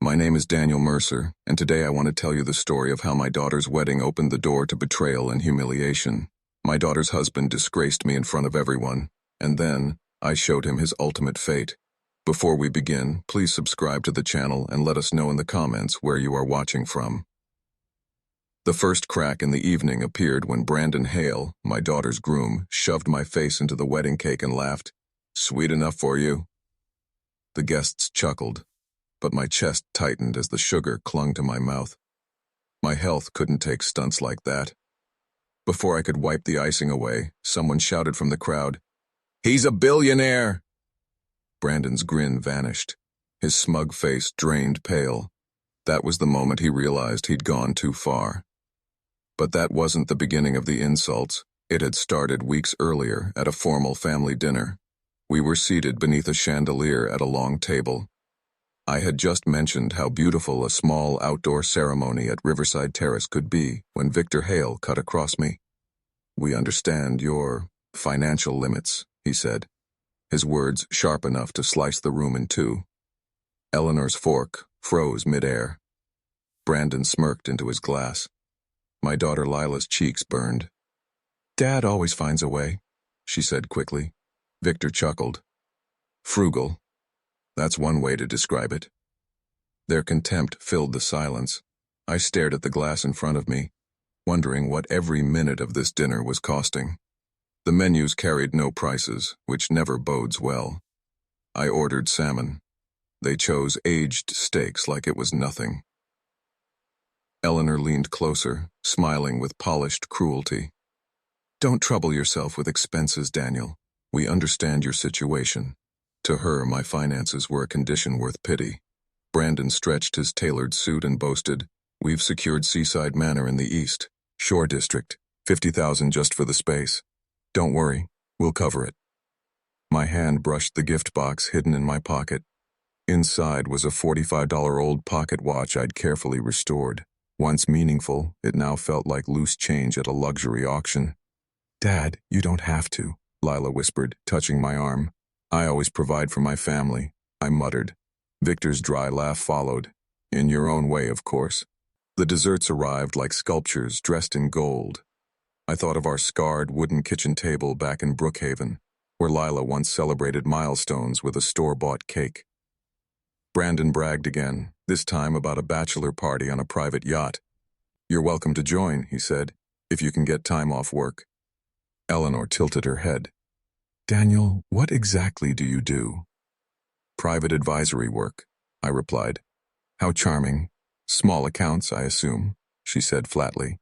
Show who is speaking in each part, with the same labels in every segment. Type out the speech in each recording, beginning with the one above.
Speaker 1: My name is Daniel Mercer, and today I want to tell you the story of how my daughter's wedding opened the door to betrayal and humiliation. My daughter's husband disgraced me in front of everyone, and then I showed him his ultimate fate. Before we begin, please subscribe to the channel and let us know in the comments where you are watching from. The first crack in the evening appeared when Brandon Hale, my daughter's groom, shoved my face into the wedding cake and laughed, "Sweet enough for you." The guests chuckled, but my chest tightened as the sugar clung to my mouth. My health couldn't take stunts like that. Before I could wipe the icing away, someone shouted from the crowd, "He's a billionaire!" Brandon's grin vanished. His smug face drained pale. That was the moment he realized he'd gone too far. But that wasn't the beginning of the insults. It had started weeks earlier at a formal family dinner. We were seated beneath a chandelier at a long table. I had just mentioned how beautiful a small outdoor ceremony at Riverside Terrace could be when Victor Hale cut across me. "We understand your financial limits," he said, his words sharp enough to slice the room in two. Eleanor's fork froze midair. Brandon smirked into his glass. My daughter Lila's cheeks burned. "Dad always finds a way," she said quickly. Victor chuckled. "Frugal. That's one way to describe it." Their contempt filled the silence. I stared at the glass in front of me, wondering what every minute of this dinner was costing. The menus carried no prices, which never bodes well. I ordered salmon. They chose aged steaks like it was nothing. Eleanor leaned closer, smiling with polished cruelty. "Don't trouble yourself with expenses, Daniel. We understand your situation." To her, my finances were a condition worth pity. Brandon stretched his tailored suit and boasted, "We've secured Seaside Manor in the East, Shore District, 50,000 just for the space. Don't worry, we'll cover it." My hand brushed the gift box hidden in my pocket. Inside was a $45 old pocket watch I'd carefully restored. Once meaningful, it now felt like loose change at a luxury auction. "Dad, you don't have to," Lila whispered, touching my arm. "I always provide for my family," I muttered. Victor's dry laugh followed. "In your own way, of course." The desserts arrived like sculptures dressed in gold. I thought of our scarred wooden kitchen table back in Brookhaven, where Lila once celebrated milestones with a store-bought cake. Brandon bragged again, this time about a bachelor party on a private yacht. "You're welcome to join," he said, "if you can get time off work." Eleanor tilted her head. "Daniel, what exactly do you do?" "Private advisory work," I replied. "How charming. Small accounts, I assume," she said flatly.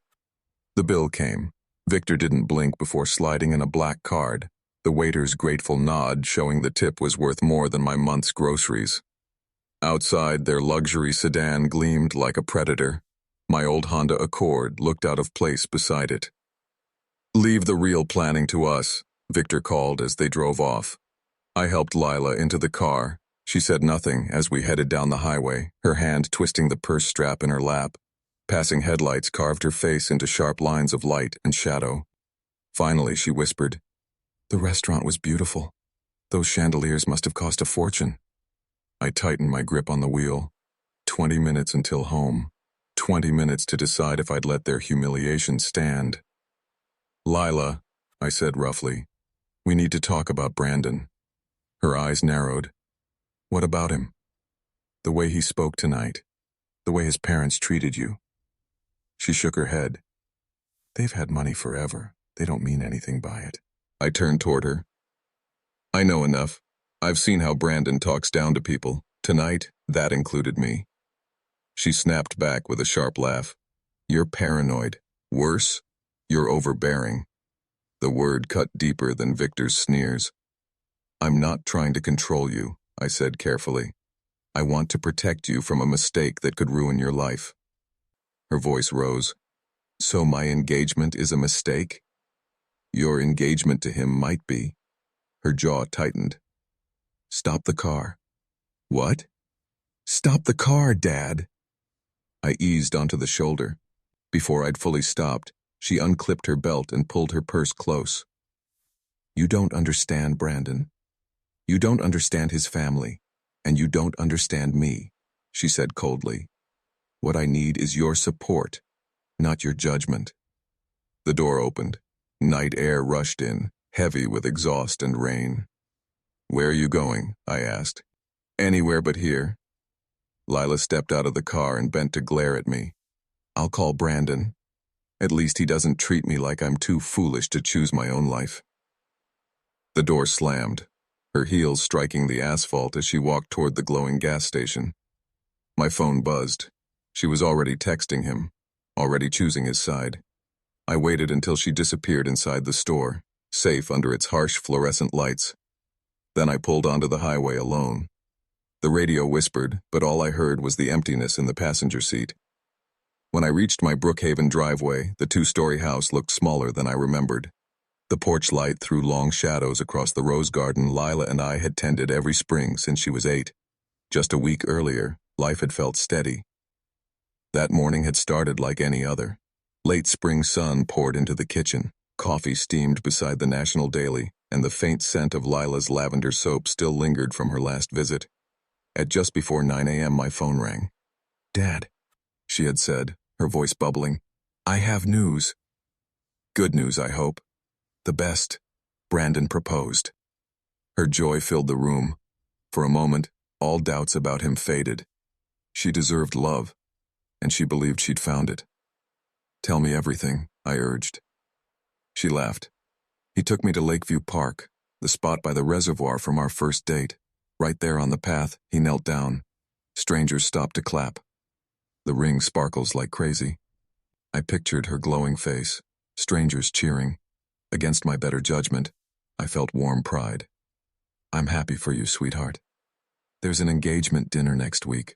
Speaker 1: The bill came. Victor didn't blink before sliding in a black card, the waiter's grateful nod showing the tip was worth more than my month's groceries. Outside, their luxury sedan gleamed like a predator. My old Honda Accord looked out of place beside it. "Leave the real planning to us," Victor called as they drove off. I helped Lila into the car. She said nothing as we headed down the highway, her hand twisting the purse strap in her lap. Passing headlights carved her face into sharp lines of light and shadow. Finally, she whispered, "The restaurant was beautiful. Those chandeliers must have cost a fortune." I tightened my grip on the wheel. 20 minutes until home. 20 minutes to decide if I'd let their humiliation stand. "Lila," I said roughly, "we need to talk about Brandon." Her eyes narrowed. "What about him?" "The way he spoke tonight. The way his parents treated you." She shook her head. "They've had money forever. They don't mean anything by it." I turned toward her. "I know enough. I've seen how Brandon talks down to people. Tonight, that included me." She snapped back with a sharp laugh. "You're paranoid. Worse, you're overbearing." The word cut deeper than Victor's sneers. "I'm not trying to control you," I said carefully. "I want to protect you from a mistake that could ruin your life." Her voice rose. "So my engagement is a mistake?" "Your engagement to him might be." Her jaw tightened. "Stop the car." "What?" "Stop the car, Dad." I eased onto the shoulder. Before I'd fully stopped, she unclipped her belt and pulled her purse close. "You don't understand, Brandon. You don't understand his family, and you don't understand me," she said coldly. What I need is your support, not your judgment. The door opened. Night air rushed in, heavy with exhaust and rain. Where are you going? I asked. Anywhere but here. Lila stepped out of the car and bent to glare at me. I'll call Brandon. At least he doesn't treat me like I'm too foolish to choose my own life. The door slammed, her heels striking the asphalt as she walked toward the glowing gas station. My phone buzzed. She was already texting him, already choosing his side. I waited until she disappeared inside the store, safe under its harsh fluorescent lights. Then I pulled onto the highway alone. The radio whispered, but all I heard was the emptiness in the passenger seat. When I reached my Brookhaven driveway, the two-story house looked smaller than I remembered. The porch light threw long shadows across the rose garden Lila and I had tended every spring since she was 8. Just a week earlier, life had felt steady. That morning had started like any other. Late spring sun poured into the kitchen, coffee steamed beside the National Daily, and the faint scent of Lila's lavender soap still lingered from her last visit. At just before 9 a.m. my phone rang. Dad, she had said, her voice bubbling. I have news. Good news, I hope. The best. Brandon proposed. Her joy filled the room. For a moment, all doubts about him faded. She deserved love, and she believed she'd found it. Tell me everything, I urged. She laughed. He took me to Lakeview Park, the spot by the reservoir from our first date. Right there on the path, he knelt down. Strangers stopped to clap. The ring sparkles like crazy. I pictured her glowing face, strangers cheering. Against my better judgment, I felt warm pride. I'm happy for you, sweetheart. There's an engagement dinner next week.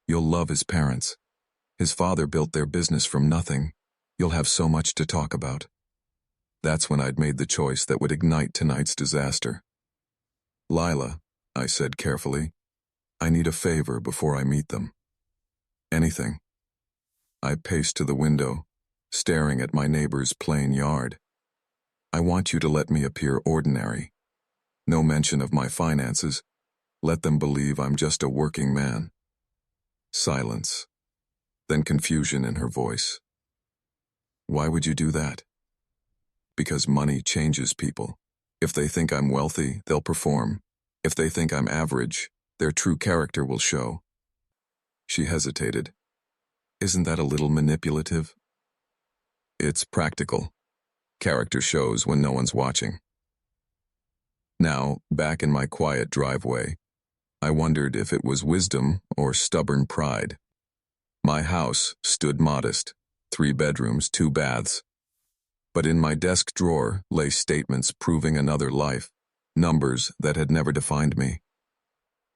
Speaker 1: You'll love his parents. His father built their business from nothing. You'll have so much to talk about. That's when I'd made the choice that would ignite tonight's disaster. Lila, I said carefully, I need a favor before I meet them. Anything. I paced to the window, staring at my neighbor's plain yard. I want you to let me appear ordinary. No mention of my finances. Let them believe I'm just a working man. Silence. Then confusion in her voice. Why would you do that? Because money changes people. If they think I'm wealthy, they'll perform. If they think I'm average, their true character will show. She hesitated. Isn't that a little manipulative? It's practical. Character shows when no one's watching. Now, back in my quiet driveway, I wondered if it was wisdom or stubborn pride. My house stood modest, 3 bedrooms, 2 baths. But in my desk drawer lay statements proving another life, numbers that had never defined me.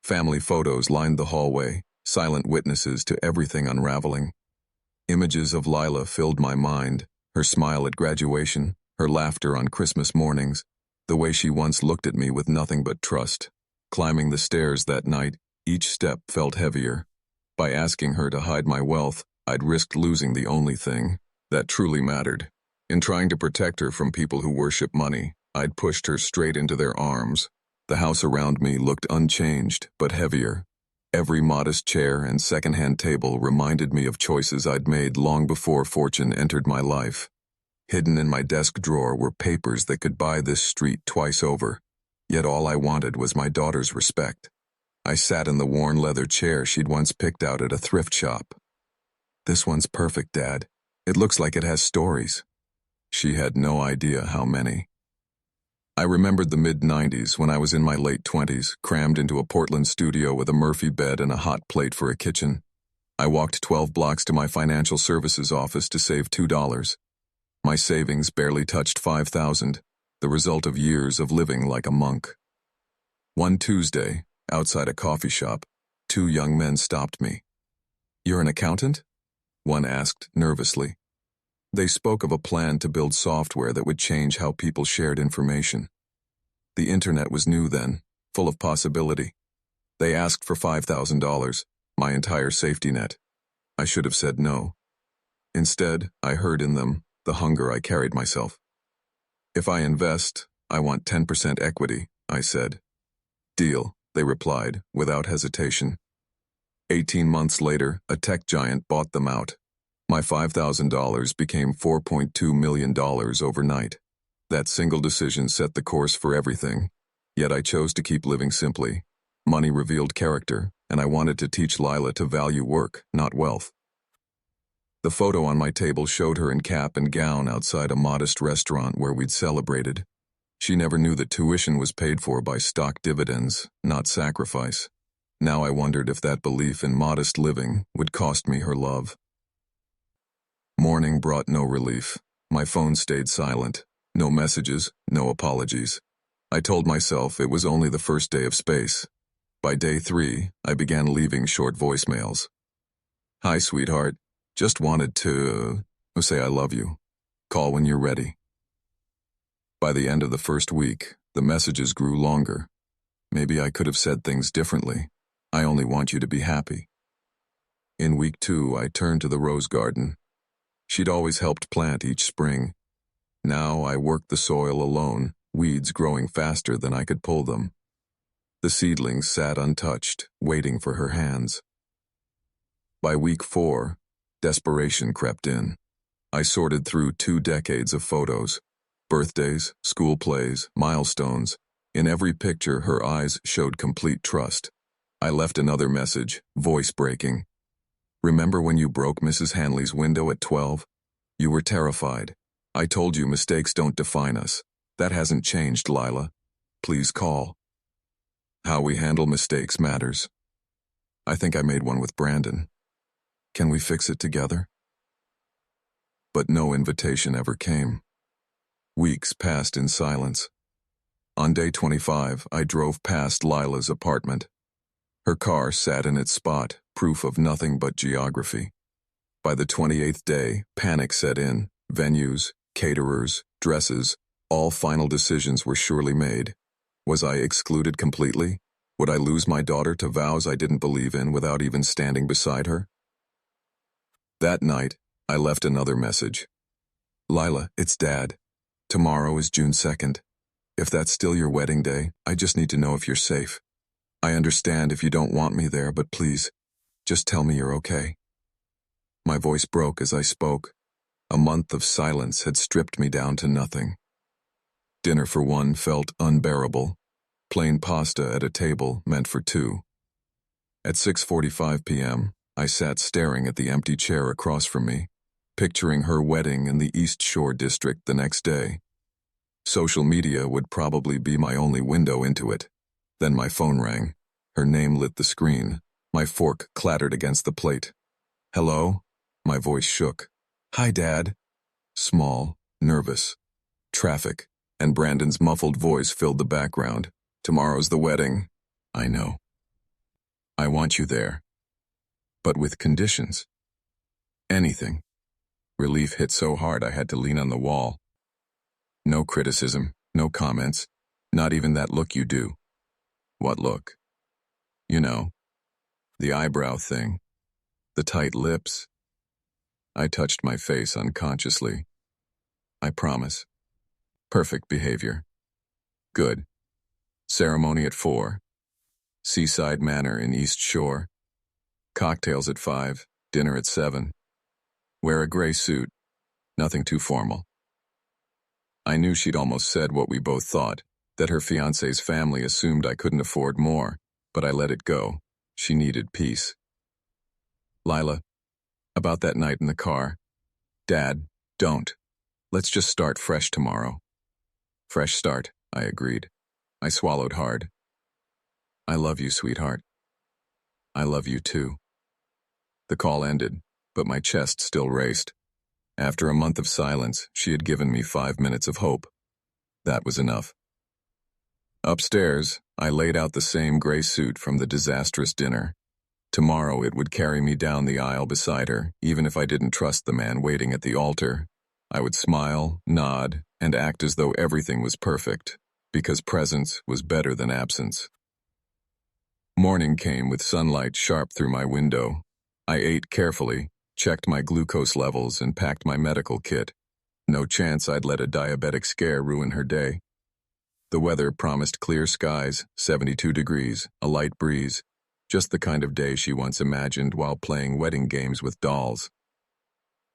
Speaker 1: Family photos lined the hallway, silent witnesses to everything unraveling. Images of Lila filled my mind, her smile at graduation, her laughter on Christmas mornings, the way she once looked at me with nothing but trust. Climbing the stairs that night, each step felt heavier. By asking her to hide my wealth, I'd risked losing the only thing that truly mattered. In trying to protect her from people who worship money, I'd pushed her straight into their arms. The house around me looked unchanged, but heavier. Every modest chair and second-hand table reminded me of choices I'd made long before fortune entered my life. Hidden in my desk drawer were papers that could buy this street twice over. Yet all I wanted was my daughter's respect. I sat in the worn leather chair she'd once picked out at a thrift shop. This one's perfect, Dad. It looks like it has stories. She had no idea how many. I remembered the mid-90s when I was in my late 20s, crammed into a Portland studio with a Murphy bed and a hot plate for a kitchen. I walked 12 blocks to my financial services office to save $2. My savings barely touched $5,000, the result of years of living like a monk. One Tuesday, outside a coffee shop, 2 young men stopped me. "You're an accountant?" one asked nervously. They spoke of a plan to build software that would change how people shared information. The internet was new then, full of possibility. They asked for $5,000, my entire safety net. I should have said no. Instead, I heard in them the hunger I carried myself. "If I invest, I want 10% equity," I said. "Deal," they replied, without hesitation. 18 months later, a tech giant bought them out. My $5,000 became $4.2 million overnight. That single decision set the course for everything. Yet I chose to keep living simply. Money revealed character, and I wanted to teach Lila to value work, not wealth. The photo on my table showed her in cap and gown outside a modest restaurant where we'd celebrated. She never knew that tuition was paid for by stock dividends, not sacrifice. Now I wondered if that belief in modest living would cost me her love. Morning brought no relief. My phone stayed silent. No messages, no apologies. I told myself it was only the first day of space. By day 3, I began leaving short voicemails. Hi, sweetheart. Just wanted to say I love you. Call when you're ready. By the end of the first week, the messages grew longer. Maybe I could have said things differently. I only want you to be happy. In week 2, I turned to the rose garden. She'd always helped plant each spring. Now I worked the soil alone, weeds growing faster than I could pull them. The seedlings sat untouched, waiting for her hands. By week 4, desperation crept in. I sorted through 2 decades of photos. Birthdays, school plays, milestones. In every picture, her eyes showed complete trust. I left another message, voice-breaking. Remember when you broke Mrs. Hanley's window at 12? You were terrified. I told you mistakes don't define us. That hasn't changed, Lila. Please call. How we handle mistakes matters. I think I made one with Brandon. Can we fix it together? But no invitation ever came. Weeks passed in silence. On day 25, I drove past Lila's apartment. Her car sat in its spot, proof of nothing but geography. By the 28th day, panic set in. Venues, caterers, dresses, all final decisions were surely made. Was I excluded completely? Would I lose my daughter to vows I didn't believe in without even standing beside her? That night, I left another message. Lila, it's Dad. Tomorrow is June 2nd. If that's still your wedding day, I just need to know if you're safe. I understand if you don't want me there, but please, just tell me you're okay. My voice broke as I spoke. A month of silence had stripped me down to nothing. Dinner for one felt unbearable. Plain pasta at a table meant for 2. At 6:45 p.m., I sat staring at the empty chair across from me, picturing her wedding in the East Shore district the next day. Social media would probably be my only window into it. Then my phone rang. Her name lit the screen. My fork clattered against the plate. Hello? My voice shook. Hi, Dad. Small, nervous. Traffic, and Brandon's muffled voice filled the background. Tomorrow's the wedding. I know. I want you there. But with conditions. Anything. Relief hit so hard I had to lean on the wall. No criticism, no comments, not even that look you do. What look? You know, the eyebrow thing, the tight lips. I touched my face unconsciously. I promise. Perfect behavior. Good. Ceremony at 4. Seaside Manor in East Shore. Cocktails at 5, dinner at 7. Wear a gray suit. Nothing too formal. I knew she'd almost said what we both thought, that her fiancé's family assumed I couldn't afford more, but I let it go. She needed peace. Lila, about that night in the car. Dad, don't. Let's just start fresh tomorrow. Fresh start, I agreed. I swallowed hard. I love you, sweetheart. I love you too. The call ended, but my chest still raced. After a month of silence, she had given me 5 minutes of hope. That was enough. Upstairs, I laid out the same gray suit from the disastrous dinner. Tomorrow it would carry me down the aisle beside her, even if I didn't trust the man waiting at the altar. I would smile, nod, and act as though everything was perfect, because presence was better than absence. Morning came with sunlight sharp through my window. I ate carefully, checked my glucose levels, and packed my medical kit. No chance I'd let a diabetic scare ruin her day. The weather promised clear skies, 72 degrees, a light breeze. Just the kind of day she once imagined while playing wedding games with dolls.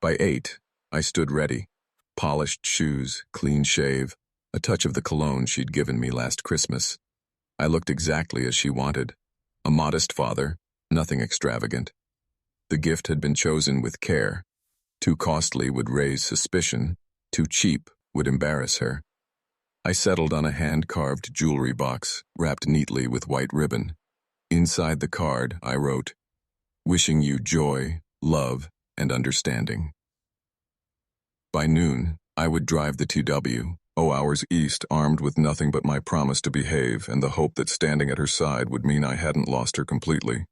Speaker 1: By 8, I stood ready. Polished shoes, clean shave, a touch of the cologne she'd given me last Christmas. I looked exactly as she wanted. A modest father, nothing extravagant. The gift had been chosen with care. Too costly would raise suspicion. Too cheap would embarrass her. I settled on a hand-carved jewelry box, wrapped neatly with white ribbon. Inside the card, I wrote, "Wishing you joy, love, and understanding." By noon, I would drive the 2W, 0 hours east, armed with nothing but my promise to behave and the hope that standing at her side would mean I hadn't lost her completely.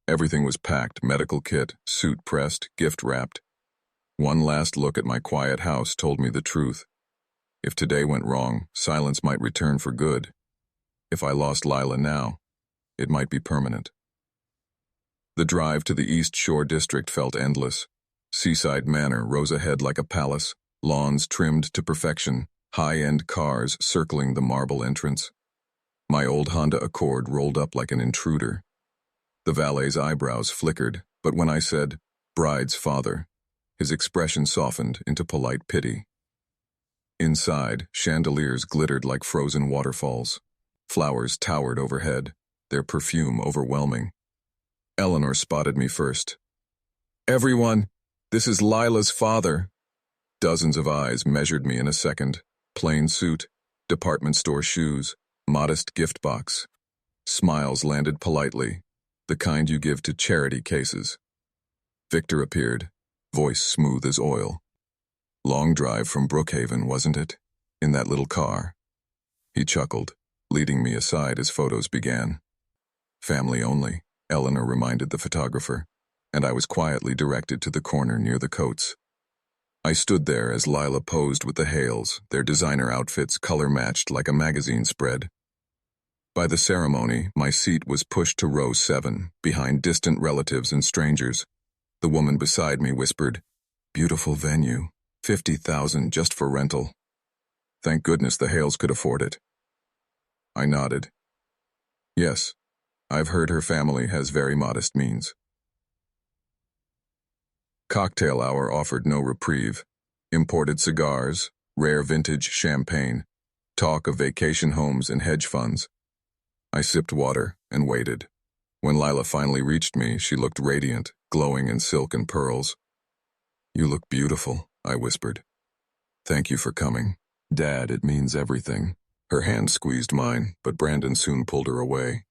Speaker 1: Everything was packed, medical kit, suit pressed, gift wrapped. One last look at my quiet house told me the truth. If today went wrong, silence might return for good. If I lost Lila now, it might be permanent. The drive to the East Shore district felt endless. Seaside Manor rose ahead like a palace, lawns trimmed to perfection, high-end cars circling the marble entrance. My old Honda Accord rolled up like an intruder. The valet's eyebrows flickered, but when I said, "Bride's father," his expression softened into polite pity. Inside, chandeliers glittered like frozen waterfalls. Flowers towered overhead, their perfume overwhelming. Eleanor spotted me first. "Everyone, this is Lila's father." Dozens of eyes measured me in a second. Plain suit, department store shoes, modest gift box. Smiles landed politely, the kind you give to charity cases. Victor appeared, voice smooth as oil. "Long drive from Brookhaven, wasn't it? In that little car?" He chuckled, leading me aside as photos began. "Family only," Eleanor reminded the photographer, and I was quietly directed to the corner near the coats. I stood there as Lila posed with the Hales, their designer outfits color-matched like a magazine spread. By the ceremony, my seat was pushed to row 7, behind distant relatives and strangers. The woman beside me whispered, "Beautiful venue, 50,000 just for rental. Thank goodness the Hales could afford it." I nodded. "Yes, I've heard her family has very modest means." Cocktail hour offered no reprieve. Imported cigars, rare vintage champagne, talk of vacation homes and hedge funds. I sipped water and waited. When Lila finally reached me, she looked radiant, glowing in silk and pearls. "You look beautiful," I whispered. "Thank you for coming. Dad, it means everything." Her hand squeezed mine, but Brandon soon pulled her away.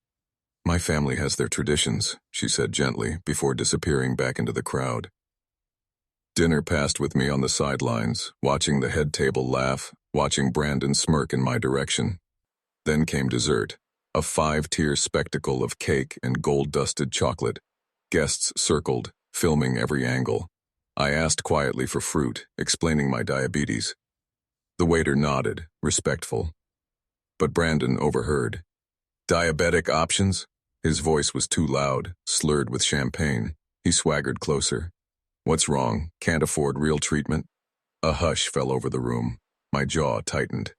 Speaker 1: "My family has their traditions," she said gently, before disappearing back into the crowd. Dinner passed with me on the sidelines, watching the head table laugh, watching Brandon smirk in my direction. Then came dessert, a 5-tier spectacle of cake and gold-dusted chocolate. Guests circled, filming every angle. I asked quietly for fruit, explaining my diabetes. The waiter nodded, respectful. But Brandon overheard. "Diabetic options?" His voice was too loud, slurred with champagne. He swaggered closer. "What's wrong? Can't afford real treatment?" A hush fell over the room. My jaw tightened.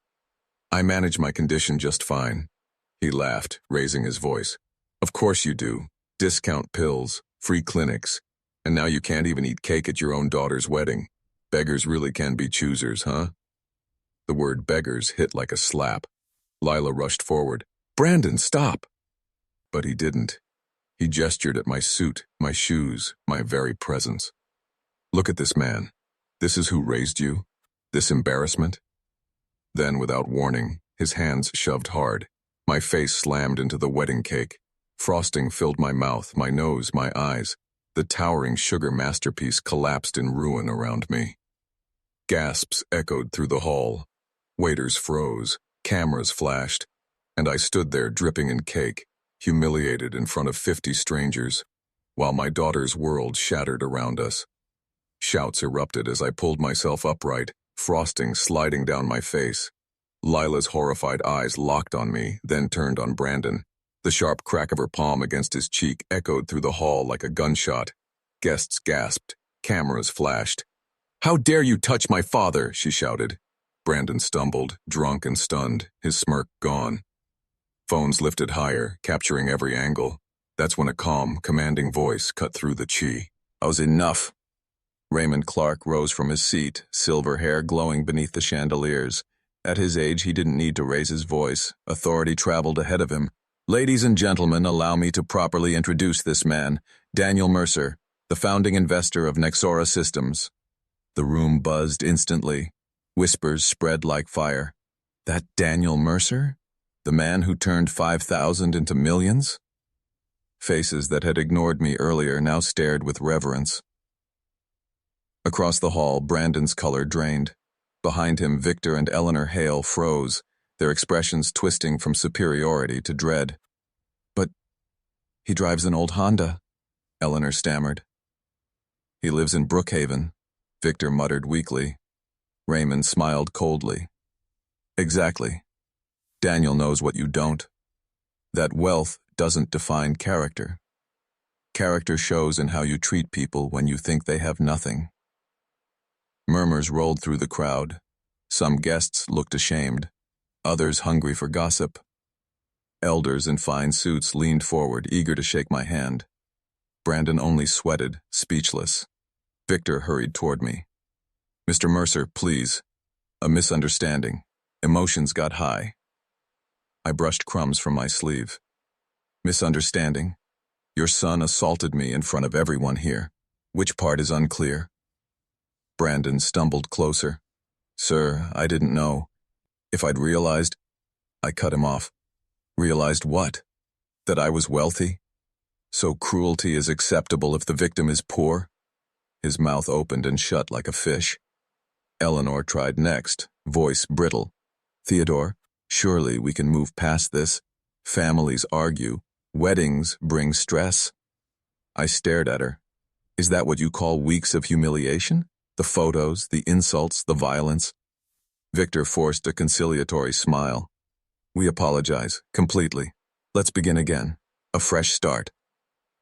Speaker 1: "I manage my condition just fine." He laughed, raising his voice. "Of course you do. Discount pills, free clinics, and now you can't even eat cake at your own daughter's wedding. Beggars really can be choosers, huh?" The word beggars hit like a slap. Lila rushed forward. "Brandon, stop!" But he didn't. He gestured at my suit, my shoes, my very presence. "Look at this man. This is who raised you? This embarrassment?" Then, without warning, his hands shoved hard. My face slammed into the wedding cake. Frosting filled my mouth, my nose, my eyes. The towering sugar masterpiece collapsed in ruin around me. Gasps echoed through the hall. Waiters froze, cameras flashed, and I stood there dripping in cake, humiliated in front of 50 strangers, while my daughter's world shattered around us. Shouts erupted as I pulled myself upright, frosting sliding down my face. Lila's horrified eyes locked on me, then turned on Brandon. The sharp crack of her palm against his cheek echoed through the hall like a gunshot. Guests gasped. Cameras flashed. "How dare you touch my father?" she shouted. Brandon stumbled, drunk and stunned, his smirk gone. Phones lifted higher, capturing every angle. That's when a calm, commanding voice cut through the chi. "I was enough." Raymond Clark rose from his seat, silver hair glowing beneath the chandeliers. At his age, he didn't need to raise his voice. Authority traveled ahead of him. "Ladies and gentlemen, allow me to properly introduce this man, Daniel Mercer, the founding investor of Nexora Systems." The room buzzed instantly. Whispers spread like fire. That Daniel Mercer? The man who turned 5,000 into millions? Faces that had ignored me earlier now stared with reverence. Across the hall, Brandon's color drained. Behind him, Victor and Eleanor Hale froze, their expressions twisting from superiority to dread. "But he drives an old Honda," Eleanor stammered. "He lives in Brookhaven," Victor muttered weakly. Raymond smiled coldly. "Exactly. Daniel knows what you don't. That wealth doesn't define character. Character shows in how you treat people when you think they have nothing." Murmurs rolled through the crowd. Some guests looked ashamed, others hungry for gossip. Elders in fine suits leaned forward, eager to shake my hand. Brandon only sweated, speechless. Victor hurried toward me. "Mr. Mercer, please. A misunderstanding. Emotions got high." I brushed crumbs from my sleeve. "Misunderstanding? Your son assaulted me in front of everyone here. Which part is unclear?" Brandon stumbled closer. "Sir, I didn't know. If I'd realized—" I cut him off. "Realized what? That I was wealthy? So cruelty is acceptable if the victim is poor?" His mouth opened and shut like a fish. Eleanor tried next, voice brittle. "Theodore, surely we can move past this. Families argue. Weddings bring stress." I stared at her. "Is that what you call weeks of humiliation? The photos, the insults, the violence?" Victor forced a conciliatory smile. "We apologize, completely. Let's begin again. A fresh start."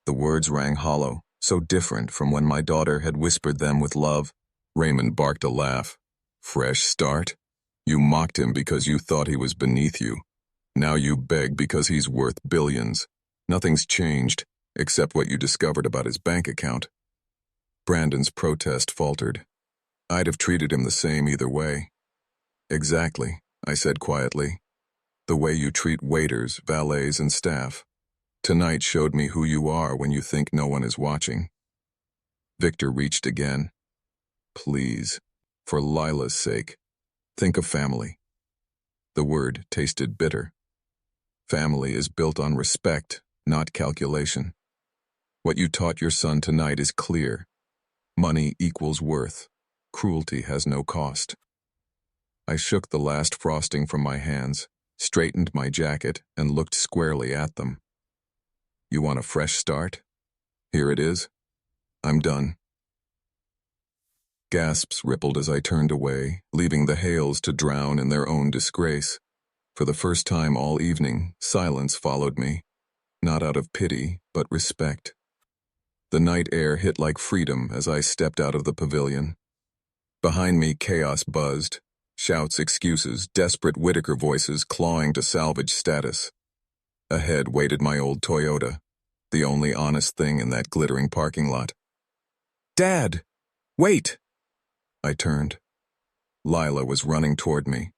Speaker 1: The words rang hollow, so different from when my daughter had whispered them with love. Raymond barked a laugh. "Fresh start? You mocked him because you thought he was beneath you. Now you beg because he's worth billions. Nothing's changed, except what you discovered about his bank account." Brandon's protest faltered. "I'd have treated him the same either way." "Exactly," I said quietly. "The way you treat waiters, valets, and staff. Tonight showed me who you are when you think no one is watching." Victor reached again. "Please, for Lila's sake, think of family." The word tasted bitter. Family is built on respect, not calculation. What you taught your son tonight is clear. Money equals worth. Cruelty has no cost. I shook the last frosting from my hands, straightened my jacket, and looked squarely at them. "You want a fresh start? Here it is. I'm done." Gasps rippled as I turned away, leaving the Hales to drown in their own disgrace. For the first time all evening, silence followed me, not out of pity, but respect. The night air hit like freedom as I stepped out of the pavilion. Behind me, chaos buzzed. Shouts, excuses, desperate Whitaker voices clawing to salvage status. Ahead waited my old Toyota, the only honest thing in that glittering parking lot. "Dad! Wait!" I turned. Lila was running toward me,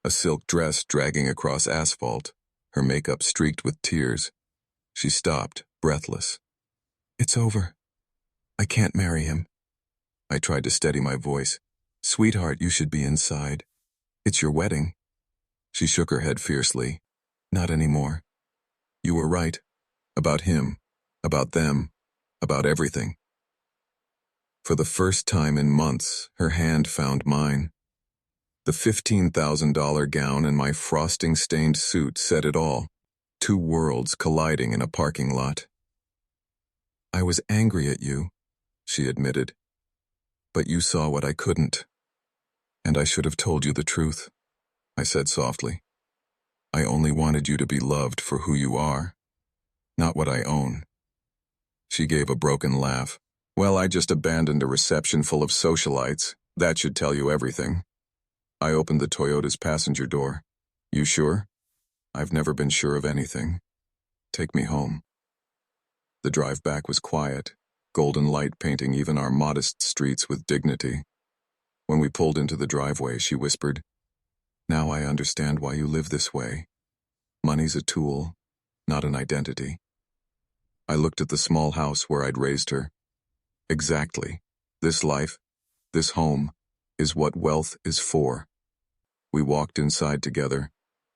Speaker 1: a silk dress dragging across asphalt, her makeup streaked with tears. She stopped, breathless. "It's over. I can't marry him." I tried to steady my voice. "Sweetheart, you should be inside. It's your wedding." She shook her head fiercely. "Not anymore. You were right. About him. About them. About everything." For the first time in months, her hand found mine. The $15,000 gown and my frosting-stained suit said it all. Two worlds colliding in a parking lot. "I was angry at you," she admitted. "But you saw what I couldn't. And I should have told you the truth," I said softly. "I only wanted you to be loved for who you are, not what I own." She gave a broken laugh. "Well, I just abandoned a reception full of socialites. That should tell you everything." I opened the Toyota's passenger door. "You sure?" "I've never been sure of anything. Take me home." The drive back was quiet, golden light painting even our modest streets with dignity. When we pulled into the driveway, she whispered, "Now I understand why you live this way. Money's a tool, not an identity." I looked at the small house where I'd raised her. Exactly. This life, this home, is what wealth is for. We walked inside together.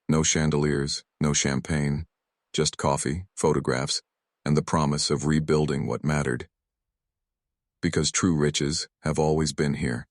Speaker 1: No chandeliers, no champagne, just coffee, photographs, and the promise of rebuilding what mattered. Because true riches have always been here.